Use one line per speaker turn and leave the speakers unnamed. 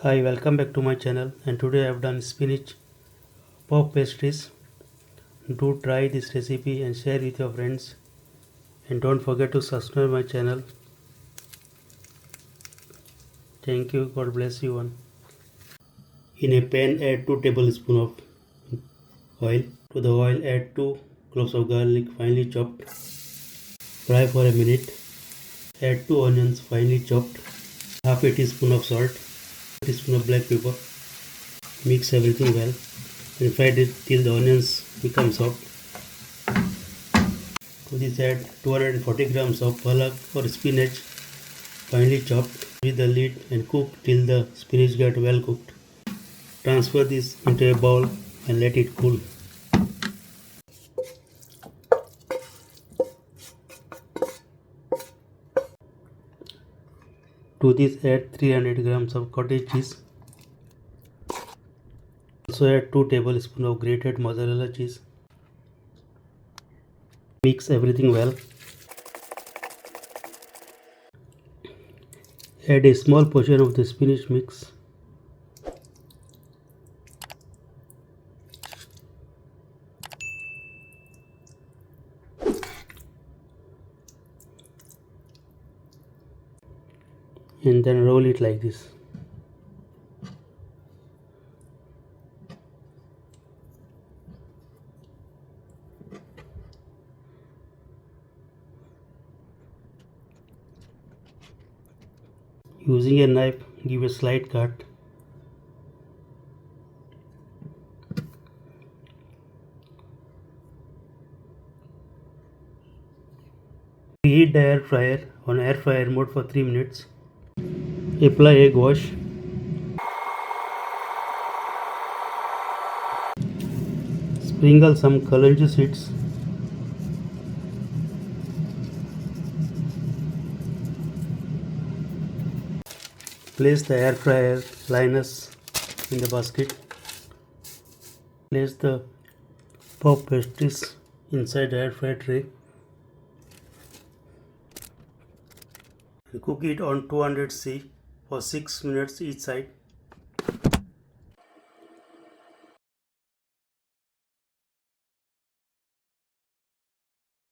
Hi, welcome back to my channel, and today I have done spinach puff pastries. Do try this recipe and share with your friends, and don't forget to subscribe my channel. Thank you. God bless you one. In a pan add 2 tablespoons of oil. To the oil add 2 cloves of garlic finely chopped. Fry for a minute. Add 2 onions finely chopped. Half a teaspoon of salt. A teaspoon of black pepper. Mix everything well and fry it till the onions become soft. To this add 240 grams of palak or spinach finely chopped. With the lid and cook till the spinach get well cooked. Transfer this into a bowl and let it cool. To this add 300 grams of cottage cheese. Also add 2 tablespoons of grated mozzarella cheese. Mix everything well. Add a small portion of the spinach mix. And then roll it like this. Using a knife, give a slight cut. Preheat the air fryer on air fryer mode for 3 minutes. Apply egg wash. Sprinkle some celery seeds. Place the air fryer liners in the basket. Place the puff pastries inside the air fryer tray. Cook it on 200°C for 6 minutes each side.